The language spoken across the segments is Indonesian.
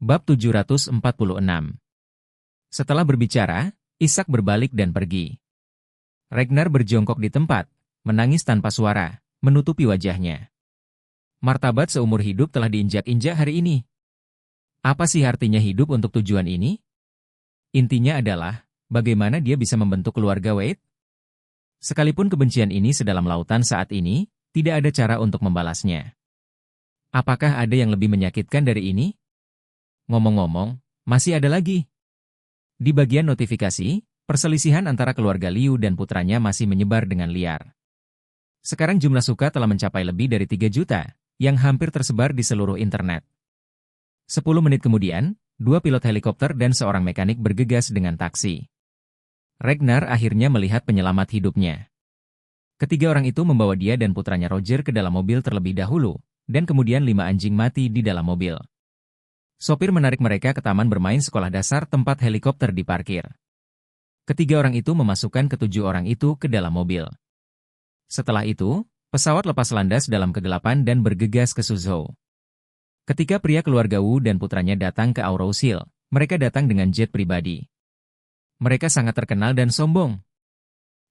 Bab 746. Setelah berbicara, Ishak berbalik dan pergi. Ragnar berjongkok di tempat, menangis tanpa suara, menutupi wajahnya. Martabat seumur hidup telah diinjak-injak hari ini. Apa sih artinya hidup untuk tujuan ini? Intinya adalah, bagaimana dia bisa membentuk keluarga Wade? Sekalipun kebencian ini sedalam lautan saat ini, tidak ada cara untuk membalasnya. Apakah ada yang lebih menyakitkan dari ini? Ngomong-ngomong, masih ada lagi. Di bagian notifikasi, perselisihan antara keluarga Liu dan putranya masih menyebar dengan liar. Sekarang jumlah suka telah mencapai lebih dari 3 juta, yang hampir tersebar di seluruh internet. 10 menit kemudian, 2 pilot helikopter dan seorang mekanik bergegas dengan taksi. Ragnar akhirnya melihat penyelamat hidupnya. Ketiga orang itu membawa dia dan putranya Roger ke dalam mobil terlebih dahulu, dan kemudian 5 anjing mati di dalam mobil. Sopir menarik mereka ke taman bermain sekolah dasar tempat helikopter diparkir. Ketiga orang itu memasukkan ke-7 orang itu ke dalam mobil. Setelah itu, pesawat lepas landas dalam kegelapan dan bergegas ke Suzhou. Ketika pria keluarga Wu dan putranya datang ke Aurous Hill, mereka datang dengan jet pribadi. Mereka sangat terkenal dan sombong.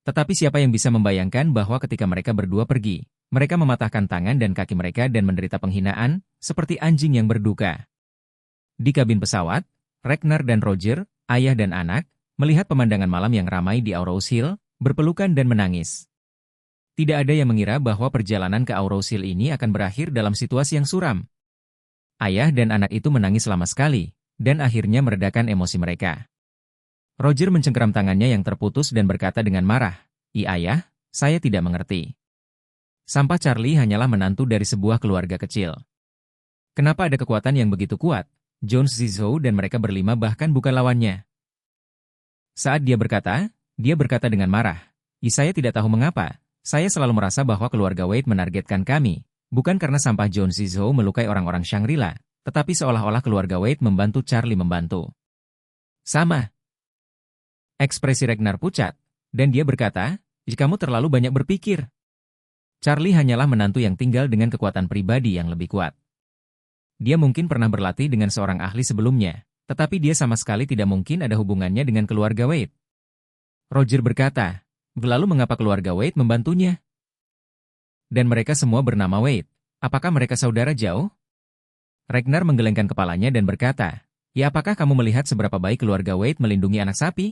Tetapi siapa yang bisa membayangkan bahwa ketika mereka berdua pergi, mereka mematahkan tangan dan kaki mereka dan menderita penghinaan, seperti anjing yang berduka. Di kabin pesawat, Ragnar dan Roger, ayah dan anak, melihat pemandangan malam yang ramai di Aurous Hill, berpelukan dan menangis. Tidak ada yang mengira bahwa perjalanan ke Aurous Hill ini akan berakhir dalam situasi yang suram. Ayah dan anak itu menangis lama sekali, dan akhirnya meredakan emosi mereka. Roger mencengkeram tangannya yang terputus dan berkata dengan marah, ayah, saya tidak mengerti. Sampah Charlie hanyalah menantu dari sebuah keluarga kecil. Kenapa ada kekuatan yang begitu kuat? Jones Zizhou dan mereka berlima bahkan bukan lawannya. Saat dia berkata dengan marah, saya tidak tahu mengapa, saya selalu merasa bahwa keluarga Wade menargetkan kami, bukan karena sampah Jones Zizhou melukai orang-orang Shangri-La, tetapi seolah-olah keluarga Wade membantu Charlie membantu. Sama. Ekspresi Ragnar pucat, dan dia berkata, kamu terlalu banyak berpikir. Charlie hanyalah menantu yang tinggal dengan kekuatan pribadi yang lebih kuat. Dia mungkin pernah berlatih dengan seorang ahli sebelumnya, tetapi dia sama sekali tidak mungkin ada hubungannya dengan keluarga Wade. Roger berkata, lalu mengapa keluarga Wade membantunya? Dan mereka semua bernama Wade. Apakah mereka saudara jauh? Ragnar menggelengkan kepalanya dan berkata, apakah kamu melihat seberapa baik keluarga Wade melindungi anak sapi?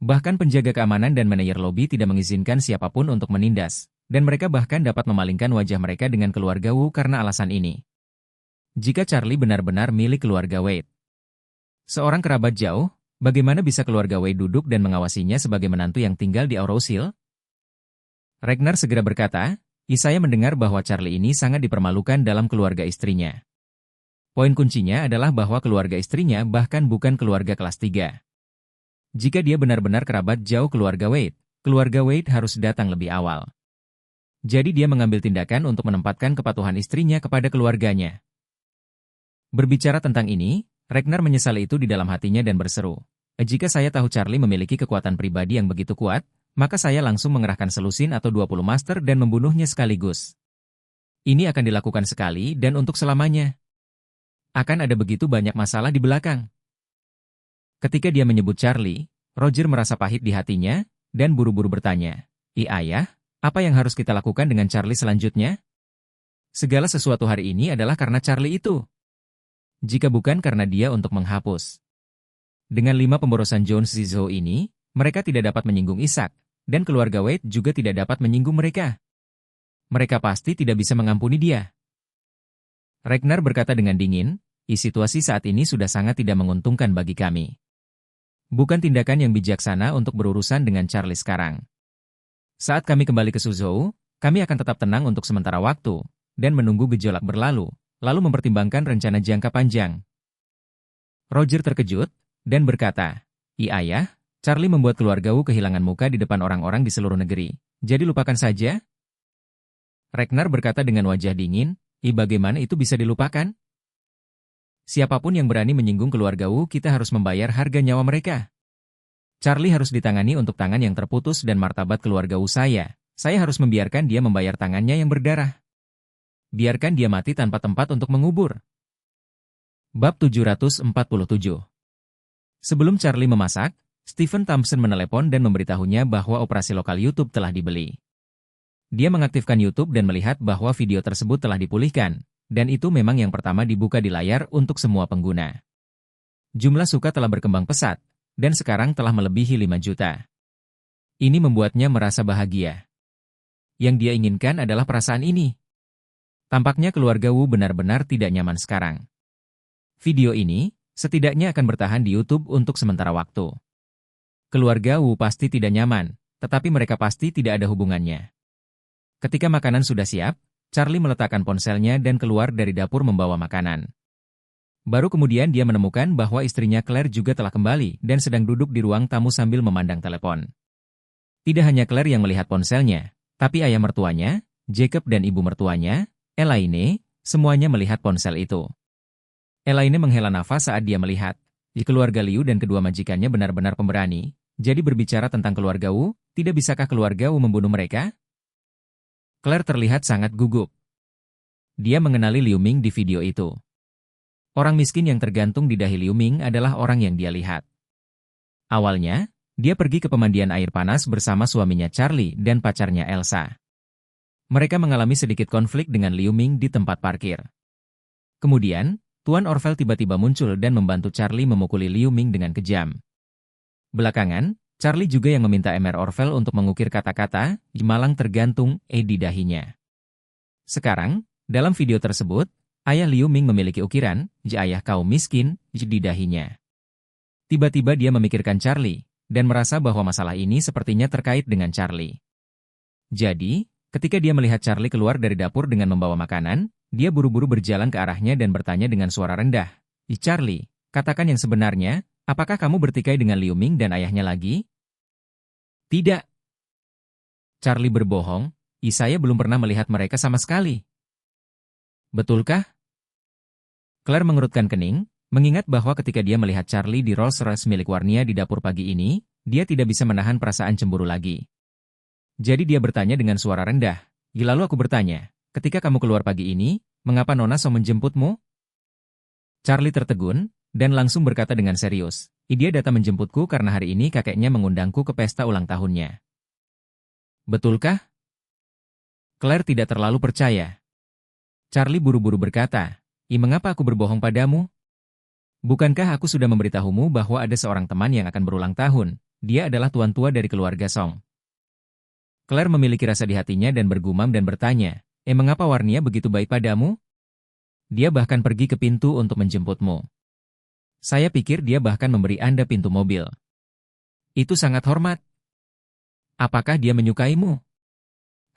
Bahkan penjaga keamanan dan manajer lobi tidak mengizinkan siapapun untuk menindas, dan mereka bahkan dapat memalingkan wajah mereka dengan keluarga Wu karena alasan ini. Jika Charlie benar-benar milik keluarga Wade, seorang kerabat jauh, bagaimana bisa keluarga Wade duduk dan mengawasinya sebagai menantu yang tinggal di Aurous Hill? Ragnar segera berkata, saya mendengar bahwa Charlie ini sangat dipermalukan dalam keluarga istrinya. Poin kuncinya adalah bahwa keluarga istrinya bahkan bukan keluarga kelas 3. Jika dia benar-benar kerabat jauh keluarga Wade harus datang lebih awal. Jadi dia mengambil tindakan untuk menempatkan kepatuhan istrinya kepada keluarganya. Berbicara tentang ini, Ragnar menyesali itu di dalam hatinya dan berseru, jika saya tahu Charlie memiliki kekuatan pribadi yang begitu kuat, maka saya langsung mengerahkan selusin atau 20 master dan membunuhnya sekaligus. Ini akan dilakukan sekali dan untuk selamanya. Akan ada begitu banyak masalah di belakang. Ketika dia menyebut Charlie, Roger merasa pahit di hatinya, dan buru-buru bertanya, ayah, apa yang harus kita lakukan dengan Charlie selanjutnya? Segala sesuatu hari ini adalah karena Charlie itu. Jika bukan karena dia untuk menghapus. Dengan 5 pemborosan Jones Zizhou ini, mereka tidak dapat menyinggung Ishak, dan keluarga Wade juga tidak dapat menyinggung mereka. Mereka pasti tidak bisa mengampuni dia. Ragnar berkata dengan dingin, situasi saat ini sudah sangat tidak menguntungkan bagi kami. Bukan tindakan yang bijaksana untuk berurusan dengan Charlie sekarang. Saat kami kembali ke Suzhou, kami akan tetap tenang untuk sementara waktu, dan menunggu gejolak berlalu, lalu mempertimbangkan rencana jangka panjang. Roger terkejut, dan berkata, ayah, Charlie membuat keluarga Wu kehilangan muka di depan orang-orang di seluruh negeri, jadi lupakan saja? Ragnar berkata dengan wajah dingin, bagaimana itu bisa dilupakan? Siapapun yang berani menyinggung keluarga Wu kita harus membayar harga nyawa mereka. Charlie harus ditangani untuk tangan yang terputus dan martabat keluarga Wu saya harus membiarkan dia membayar tangannya yang berdarah. Biarkan dia mati tanpa tempat untuk mengubur. Bab 747. Sebelum Charlie memasak, Stephen Thompson menelepon dan memberitahunya bahwa operasi lokal YouTube telah dibeli. Dia mengaktifkan YouTube dan melihat bahwa video tersebut telah dipulihkan, dan itu memang yang pertama dibuka di layar untuk semua pengguna. Jumlah suka telah berkembang pesat, dan sekarang telah melebihi 5 juta. Ini membuatnya merasa bahagia. Yang dia inginkan adalah perasaan ini. Tampaknya keluarga Wu benar-benar tidak nyaman sekarang. Video ini, setidaknya akan bertahan di YouTube untuk sementara waktu. Keluarga Wu pasti tidak nyaman, tetapi mereka pasti tidak ada hubungannya. Ketika makanan sudah siap, Charlie meletakkan ponselnya dan keluar dari dapur membawa makanan. Baru kemudian dia menemukan bahwa istrinya Claire juga telah kembali dan sedang duduk di ruang tamu sambil memandang telepon. Tidak hanya Claire yang melihat ponselnya, tapi ayah mertuanya, Jacob dan ibu mertuanya, Elaine, semuanya melihat ponsel itu. Elaine menghela nafas saat dia melihat, keluarga Liu dan kedua majikannya benar-benar pemberani, jadi berbicara tentang keluarga Wu, tidak bisakah keluarga Wu membunuh mereka? Claire terlihat sangat gugup. Dia mengenali Liu Ming di video itu. Orang miskin yang tergantung di dahi Liu Ming adalah orang yang dia lihat. Awalnya, dia pergi ke pemandian air panas bersama suaminya Charlie dan pacarnya Elsa. Mereka mengalami sedikit konflik dengan Liu Ming di tempat parkir. Kemudian, Tuan Orvel tiba-tiba muncul dan membantu Charlie memukuli Liu Ming dengan kejam. Belakangan, Charlie juga yang meminta Emer Orvel untuk mengukir kata-kata, "Malang tergantung," di dahinya. Sekarang, dalam video tersebut, ayah Liu Ming memiliki ukiran, ayah kaum miskin, di dahinya. Tiba-tiba dia memikirkan Charlie, dan merasa bahwa masalah ini sepertinya terkait dengan Charlie. Jadi, ketika dia melihat Charlie keluar dari dapur dengan membawa makanan, dia buru-buru berjalan ke arahnya dan bertanya dengan suara rendah, "Charlie, katakan yang sebenarnya, apakah kamu bertikai dengan Liu Ming dan ayahnya lagi?" "Tidak." Charlie berbohong, "Saya belum pernah melihat mereka sama sekali." "Betulkah?" Claire mengerutkan kening, mengingat bahwa ketika dia melihat Charlie di Rolls-Royce milik Warnia di dapur pagi ini, dia tidak bisa menahan perasaan cemburu lagi. Jadi dia bertanya dengan suara rendah, "Lalu aku bertanya, ketika kamu keluar pagi ini, mengapa Nona Song menjemputmu?" Charlie tertegun, dan langsung berkata dengan serius, "Dia datang menjemputku karena hari ini kakeknya mengundangku ke pesta ulang tahunnya." "Betulkah?" Claire tidak terlalu percaya. Charlie buru-buru berkata, Mengapa aku berbohong padamu? Bukankah aku sudah memberitahumu bahwa ada seorang teman yang akan berulang tahun, dia adalah tuan tua dari keluarga Song." Claire memiliki rasa di hatinya dan bergumam dan bertanya, "Mengapa Warnia begitu baik padamu? Dia bahkan pergi ke pintu untuk menjemputmu. Saya pikir dia bahkan memberi Anda pintu mobil. Itu sangat hormat. Apakah dia menyukaimu?"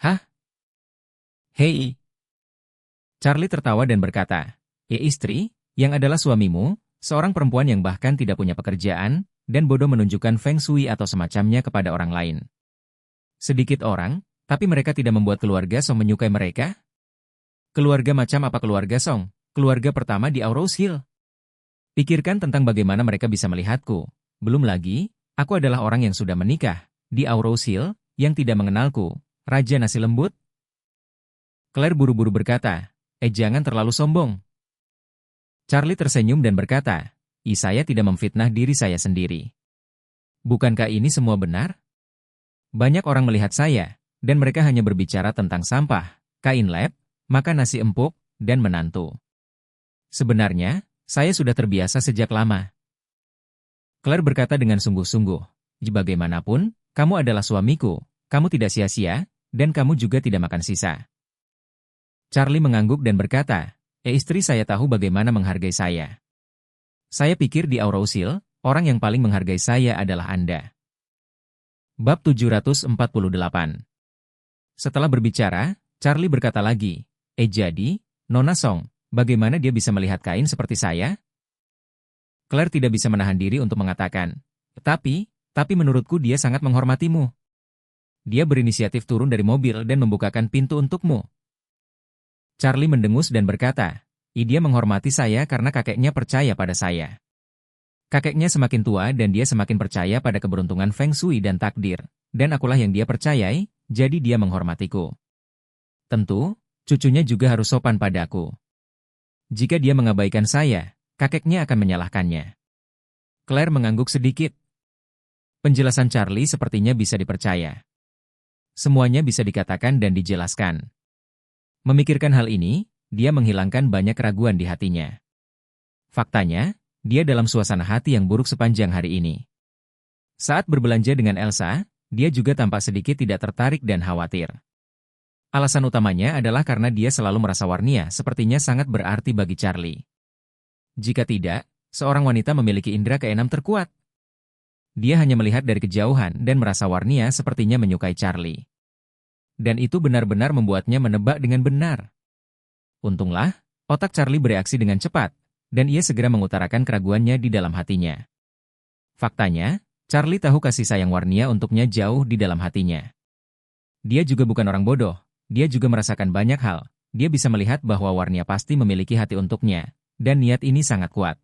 "Hah? Hei." Charlie tertawa dan berkata, Istri, yang adalah suamimu, seorang perempuan yang bahkan tidak punya pekerjaan, dan bodoh menunjukkan feng shui atau semacamnya kepada orang lain. Sedikit orang, tapi mereka tidak membuat keluarga Song menyukai mereka? Keluarga macam apa keluarga Song? Keluarga pertama di Aurous Hill. Pikirkan tentang bagaimana mereka bisa melihatku. Belum lagi, aku adalah orang yang sudah menikah, di Aurous Hill, yang tidak mengenalku, Raja Nasi Lembut. Claire buru-buru berkata, jangan terlalu sombong. Charlie tersenyum dan berkata, saya tidak memfitnah diri saya sendiri. Bukankah ini semua benar? Banyak orang melihat saya, dan mereka hanya berbicara tentang sampah, kain lab, makan nasi empuk, dan menantu. Sebenarnya, saya sudah terbiasa sejak lama. Claire berkata dengan sungguh-sungguh, bagaimanapun, kamu adalah suamiku, kamu tidak sia-sia, dan kamu juga tidak makan sisa. Charlie mengangguk dan berkata, istri saya tahu bagaimana menghargai saya. Saya pikir di Aurous Hill, orang yang paling menghargai saya adalah Anda. Bab 748. Setelah berbicara, Charlie berkata lagi, jadi, Nona Song, bagaimana dia bisa melihat kain seperti saya? Claire tidak bisa menahan diri untuk mengatakan, tapi menurutku dia sangat menghormatimu. Dia berinisiatif turun dari mobil dan membukakan pintu untukmu. Charlie mendengus dan berkata, dia menghormati saya karena kakeknya percaya pada saya. Kakeknya semakin tua dan dia semakin percaya pada keberuntungan feng shui dan takdir, dan akulah yang dia percayai, jadi dia menghormatiku. Tentu, cucunya juga harus sopan padaku. Jika dia mengabaikan saya, kakeknya akan menyalahkannya. Claire mengangguk sedikit. Penjelasan Charlie sepertinya bisa dipercaya. Semuanya bisa dikatakan dan dijelaskan. Memikirkan hal ini, dia menghilangkan banyak keraguan di hatinya. Faktanya, dia dalam suasana hati yang buruk sepanjang hari ini. Saat berbelanja dengan Elsa, dia juga tampak sedikit tidak tertarik dan khawatir. Alasan utamanya adalah karena dia selalu merasa Warnia sepertinya sangat berarti bagi Charlie. Jika tidak, seorang wanita memiliki indera keenam terkuat. Dia hanya melihat dari kejauhan dan merasa Warnia sepertinya menyukai Charlie. Dan itu benar-benar membuatnya menebak dengan benar. Untunglah, otak Charlie bereaksi dengan cepat, dan ia segera mengutarakan keraguannya di dalam hatinya. Faktanya, Charlie tahu kasih sayang Warnia untuknya jauh di dalam hatinya. Dia juga bukan orang bodoh. Dia juga merasakan banyak hal. Dia bisa melihat bahwa Warnia pasti memiliki hati untuknya, dan niat ini sangat kuat.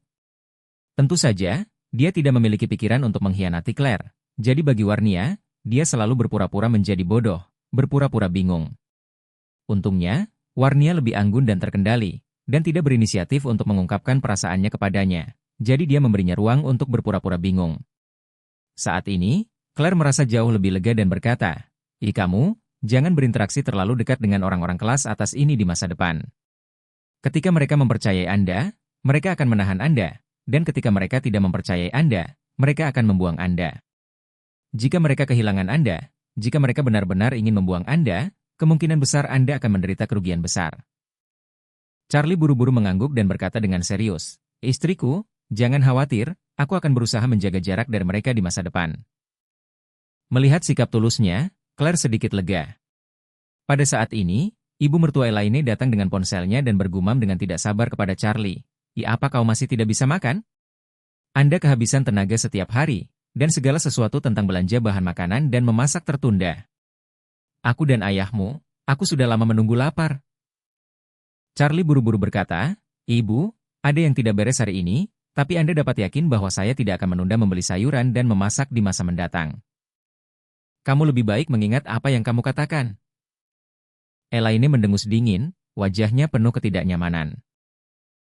Tentu saja, dia tidak memiliki pikiran untuk mengkhianati Claire. Jadi bagi Warnia, dia selalu berpura-pura menjadi bodoh, berpura-pura bingung. Untungnya, Warnia lebih anggun dan terkendali, dan tidak berinisiatif untuk mengungkapkan perasaannya kepadanya. Jadi dia memberinya ruang untuk berpura-pura bingung. Saat ini, Claire merasa jauh lebih lega dan berkata, kamu, jangan berinteraksi terlalu dekat dengan orang-orang kelas atas ini di masa depan. Ketika mereka mempercayai Anda, mereka akan menahan Anda, dan ketika mereka tidak mempercayai Anda, mereka akan membuang Anda. Jika mereka kehilangan Anda, jika mereka benar-benar ingin membuang Anda, kemungkinan besar Anda akan menderita kerugian besar. Charlie buru-buru mengangguk dan berkata dengan serius, istriku, jangan khawatir, aku akan berusaha menjaga jarak dari mereka di masa depan. Melihat sikap tulusnya, Claire sedikit lega. Pada saat ini, ibu mertua Elaine datang dengan ponselnya dan bergumam dengan tidak sabar kepada Charlie. Apa kau masih tidak bisa makan? Anda kehabisan tenaga setiap hari, dan segala sesuatu tentang belanja bahan makanan dan memasak tertunda. Aku dan ayahmu, aku sudah lama menunggu lapar. Charlie buru-buru berkata, Ibu, ada yang tidak beres hari ini, tapi Anda dapat yakin bahwa saya tidak akan menunda membeli sayuran dan memasak di masa mendatang. Kamu lebih baik mengingat apa yang kamu katakan. Elaine mendengus dingin, wajahnya penuh ketidaknyamanan.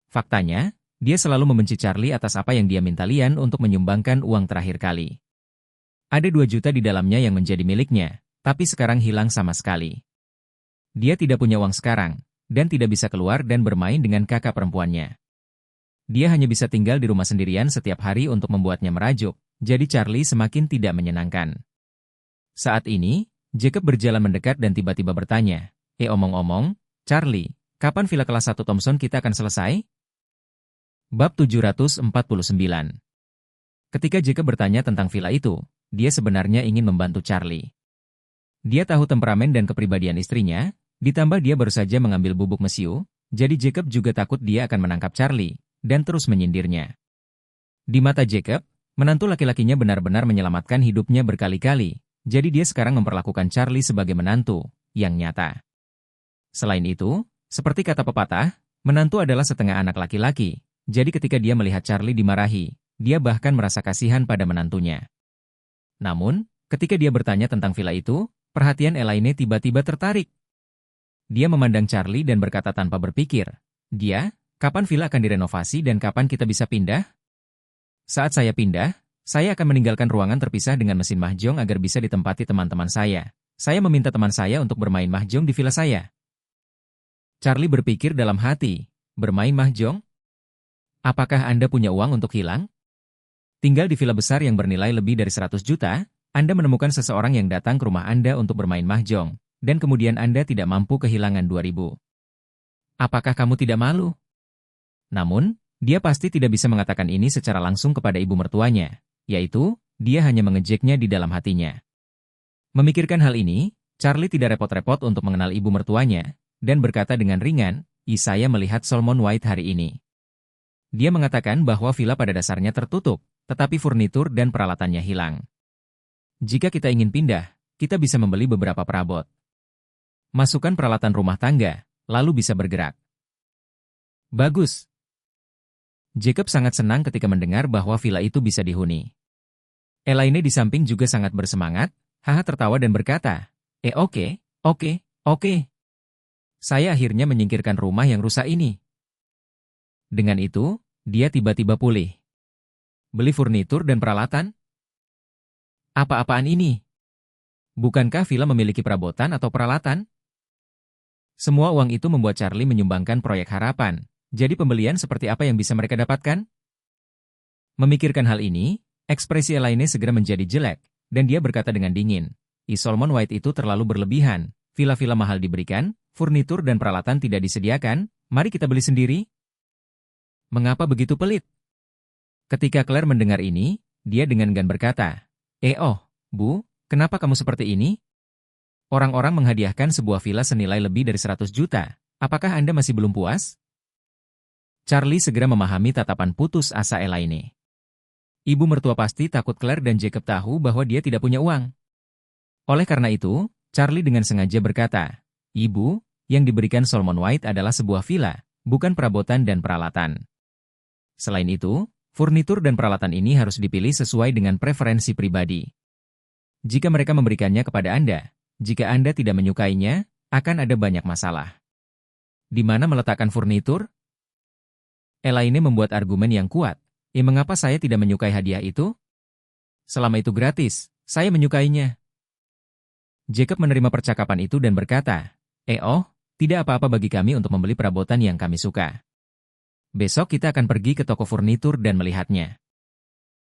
Faktanya, dia selalu membenci Charlie atas apa yang dia minta Lian untuk menyumbangkan uang terakhir kali. Ada 2 juta di dalamnya yang menjadi miliknya, tapi sekarang hilang sama sekali. Dia tidak punya uang sekarang, dan tidak bisa keluar dan bermain dengan kakak perempuannya. Dia hanya bisa tinggal di rumah sendirian setiap hari untuk membuatnya merajuk, jadi Charlie semakin tidak menyenangkan. Saat ini, Jacob berjalan mendekat dan tiba-tiba bertanya, omong-omong, Charlie, kapan villa kelas 1 Thompson kita akan selesai? Bab 749. Ketika Jacob bertanya tentang villa itu, dia sebenarnya ingin membantu Charlie. Dia tahu temperamen dan kepribadian istrinya, ditambah dia baru saja mengambil bubuk mesiu, jadi Jacob juga takut dia akan menangkap Charlie, dan terus menyindirnya. Di mata Jacob, menantu laki-lakinya benar-benar menyelamatkan hidupnya berkali-kali, jadi dia sekarang memperlakukan Charlie sebagai menantu, yang nyata. Selain itu, seperti kata pepatah, menantu adalah setengah anak laki-laki, jadi ketika dia melihat Charlie dimarahi, dia bahkan merasa kasihan pada menantunya. Namun, ketika dia bertanya tentang villa itu, perhatian Elaine tiba-tiba tertarik. Dia memandang Charlie dan berkata tanpa berpikir, kapan villa akan direnovasi dan kapan kita bisa pindah? Saat saya pindah, saya akan meninggalkan ruangan terpisah dengan mesin mahjong agar bisa ditempati teman-teman saya. Saya meminta teman saya untuk bermain mahjong di villa saya. Charlie berpikir dalam hati, bermain mahjong? Apakah Anda punya uang untuk hilang? Tinggal di villa besar yang bernilai lebih dari 100 juta, Anda menemukan seseorang yang datang ke rumah Anda untuk bermain mahjong, dan kemudian Anda tidak mampu kehilangan 2.000. Apakah kamu tidak malu? Namun, dia pasti tidak bisa mengatakan ini secara langsung kepada ibu mertuanya, yaitu, dia hanya mengejeknya di dalam hatinya. Memikirkan hal ini, Charlie tidak repot-repot untuk mengenal ibu mertuanya, dan berkata dengan ringan, saya melihat Solomon White hari ini. Dia mengatakan bahwa villa pada dasarnya tertutup, tetapi furnitur dan peralatannya hilang. Jika kita ingin pindah, kita bisa membeli beberapa perabot. Masukkan peralatan rumah tangga, lalu bisa bergerak. Bagus. Jacob sangat senang ketika mendengar bahwa villa itu bisa dihuni. Elaine di samping juga sangat bersemangat, tertawa dan berkata, oke. Saya akhirnya menyingkirkan rumah yang rusak ini. Dengan itu, Dia tiba-tiba pulih. Beli furnitur dan peralatan? Apa-apaan ini? Bukankah villa memiliki perabotan atau peralatan? Semua uang itu membuat Charlie menyumbangkan proyek harapan. Jadi pembelian seperti apa yang bisa mereka dapatkan? Memikirkan hal ini, ekspresi Elaine segera menjadi jelek, dan dia berkata dengan dingin, Solomon White itu terlalu berlebihan, villa-villa mahal diberikan, furnitur dan peralatan tidak disediakan, mari kita beli sendiri. Mengapa begitu pelit? Ketika Claire mendengar ini, dia dengan enggan berkata, Bu, kenapa kamu seperti ini? Orang-orang menghadiahkan sebuah villa senilai lebih dari 100 juta. Apakah Anda masih belum puas? Charlie segera memahami tatapan putus asa Elaine. Ibu mertua pasti takut Claire dan Jacob tahu bahwa dia tidak punya uang. Oleh karena itu, Charlie dengan sengaja berkata, Ibu, yang diberikan Solomon White adalah sebuah villa, bukan perabotan dan peralatan. Selain itu, furnitur dan peralatan ini harus dipilih sesuai dengan preferensi pribadi. Jika mereka memberikannya kepada Anda, jika Anda tidak menyukainya, akan ada banyak masalah. Di mana meletakkan furnitur? Elaine membuat argumen yang kuat. Mengapa saya tidak menyukai hadiah itu? Selama itu gratis, saya menyukainya. Jacob menerima percakapan itu dan berkata, tidak apa-apa bagi kami untuk membeli perabotan yang kami suka. Besok kita akan pergi ke toko furnitur dan melihatnya.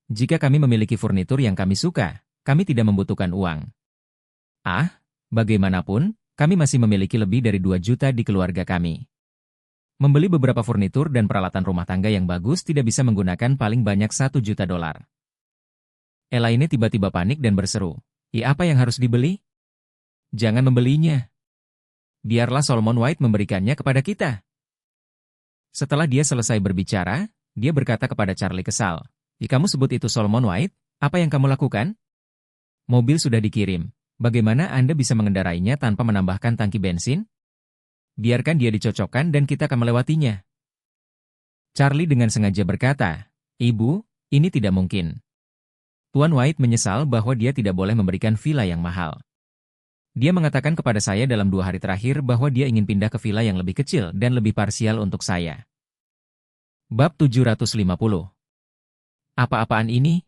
Jika kami memiliki furnitur yang kami suka, kami tidak membutuhkan uang. Bagaimanapun, kami masih memiliki lebih dari 2 juta di keluarga kami. Membeli beberapa furnitur dan peralatan rumah tangga yang bagus tidak bisa menggunakan paling banyak 1 juta dolar. Elaine tiba-tiba panik dan berseru, apa yang harus dibeli? Jangan membelinya. Biarlah Solomon White memberikannya kepada kita. Setelah dia selesai berbicara, dia berkata kepada Charlie kesal, kamu sebut itu Solomon White, apa yang kamu lakukan? Mobil sudah dikirim. Bagaimana Anda bisa mengendarainya tanpa menambahkan tangki bensin? Biarkan dia dicocokkan dan kita akan melewatinya. Charlie dengan sengaja berkata, Ibu, ini tidak mungkin. Tuan White menyesal bahwa dia tidak boleh memberikan villa yang mahal. Dia mengatakan kepada saya dalam 2 hari terakhir bahwa dia ingin pindah ke villa yang lebih kecil dan lebih parsial untuk saya. Bab 750. Apa-apaan ini?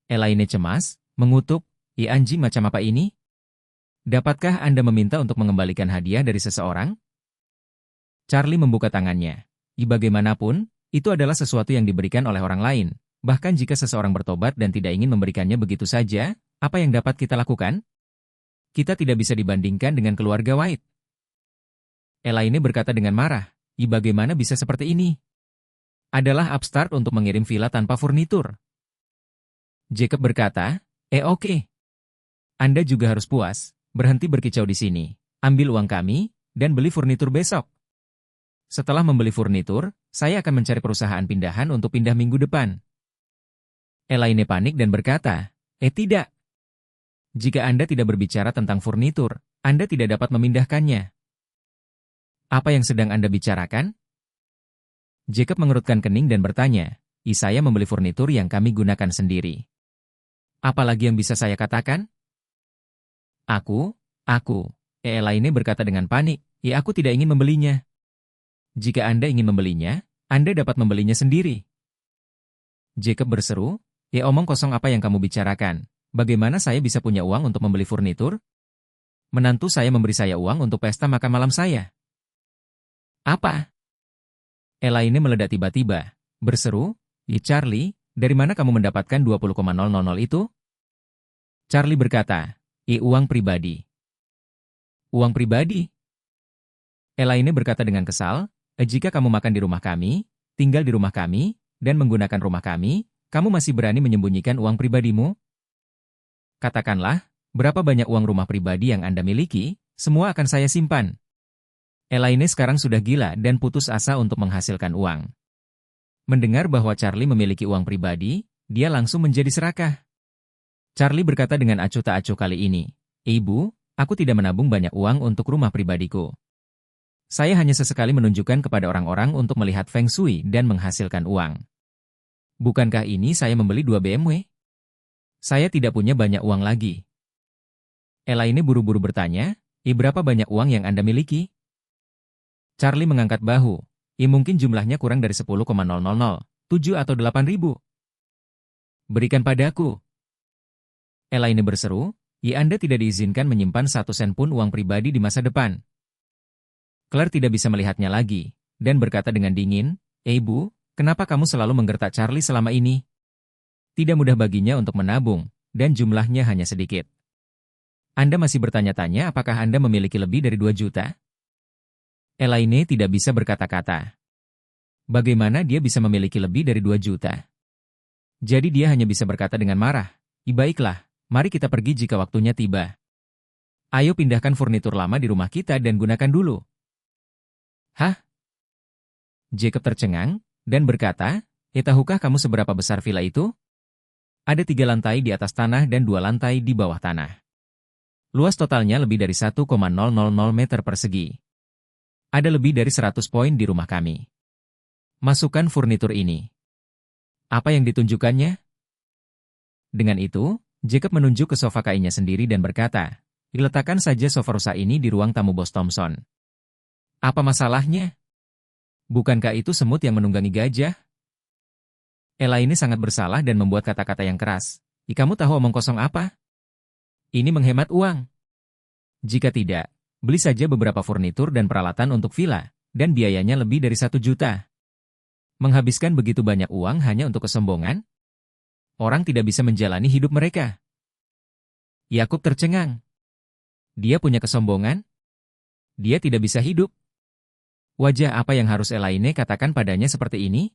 Elaine cemas, mengutuk, anjing macam apa ini? Dapatkah Anda meminta untuk mengembalikan hadiah dari seseorang? Charlie membuka tangannya. Bagaimanapun, itu adalah sesuatu yang diberikan oleh orang lain. Bahkan jika seseorang bertobat dan tidak ingin memberikannya begitu saja, apa yang dapat kita lakukan? Kita tidak bisa dibandingkan dengan keluarga White. Elaine berkata dengan marah, bagaimana bisa seperti ini? Adalah upstart untuk mengirim villa tanpa furnitur. Jacob berkata, oke. Anda juga harus puas, berhenti berkicau di sini, ambil uang kami, dan beli furnitur besok. Setelah membeli furnitur, saya akan mencari perusahaan pindahan untuk pindah minggu depan. Elaine panik dan berkata, tidak. Jika Anda tidak berbicara tentang furnitur, Anda tidak dapat memindahkannya. Apa yang sedang Anda bicarakan? Jacob mengerutkan kening dan bertanya, saya membeli furnitur yang kami gunakan sendiri. Apalagi yang bisa saya katakan? Aku. Elaine berkata dengan panik, aku tidak ingin membelinya. Jika Anda ingin membelinya, Anda dapat membelinya sendiri. Jacob berseru, omong kosong apa yang kamu bicarakan? Bagaimana saya bisa punya uang untuk membeli furnitur? Menantu saya memberi saya uang untuk pesta makan malam saya. Apa? Elaine meledak tiba-tiba, berseru, Charlie, dari mana kamu mendapatkan 20,000 itu? Charlie berkata, uang pribadi. Uang pribadi? Elaine berkata dengan kesal, jika kamu makan di rumah kami, tinggal di rumah kami, dan menggunakan rumah kami, kamu masih berani menyembunyikan uang pribadimu? Katakanlah, berapa banyak uang rumah pribadi yang Anda miliki, semua akan saya simpan. Elaine sekarang sudah gila dan putus asa untuk menghasilkan uang. Mendengar bahwa Charlie memiliki uang pribadi, dia langsung menjadi serakah. Charlie berkata dengan acuh tak acuh kali ini, Ibu, aku tidak menabung banyak uang untuk rumah pribadiku. Saya hanya sesekali menunjukkan kepada orang-orang untuk melihat Feng Shui dan menghasilkan uang. Bukankah ini saya membeli 2 BMW? Saya tidak punya banyak uang lagi. Elaine buru-buru bertanya, berapa banyak uang yang Anda miliki? Charlie mengangkat bahu, Mungkin jumlahnya kurang dari 10,000, 7 atau 8.000. Berikan padaku. Elaine berseru, Anda tidak diizinkan menyimpan 1 sen pun uang pribadi di masa depan. Claire tidak bisa melihatnya lagi, dan berkata dengan dingin, Bu, kenapa kamu selalu menggertak Charlie selama ini? Tidak mudah baginya untuk menabung, dan jumlahnya hanya sedikit. Anda masih bertanya-tanya apakah Anda memiliki lebih dari 2 juta? Elaine tidak bisa berkata-kata. Bagaimana dia bisa memiliki lebih dari 2 juta? Jadi dia hanya bisa berkata dengan marah, Baiklah, mari kita pergi jika waktunya tiba. Ayo pindahkan furnitur lama di rumah kita dan gunakan dulu. Hah? Jacob tercengang, dan berkata, tahukah kamu seberapa besar villa itu? Ada 3 lantai di atas tanah dan 2 lantai di bawah tanah. Luas totalnya lebih dari 1,000 meter persegi. Ada lebih dari 100 poin di rumah kami. Masukkan furnitur ini. Apa yang ditunjukkannya? Dengan itu, Jacob menunjuk ke sofa kainnya sendiri dan berkata, letakkan saja sofa rusak ini di ruang tamu Bos Thompson. Apa masalahnya? Bukankah itu semut yang menunggangi gajah? Elaine sangat bersalah dan membuat kata-kata yang keras. Kamu tahu omong kosong apa? Ini menghemat uang. Jika tidak, beli saja beberapa furnitur dan peralatan untuk villa, dan biayanya lebih dari 1 juta. Menghabiskan begitu banyak uang hanya untuk kesombongan? Orang tidak bisa menjalani hidup mereka. Yakub tercengang. Dia punya kesombongan? Dia tidak bisa hidup. Wajah apa yang harus Elaine katakan padanya seperti ini?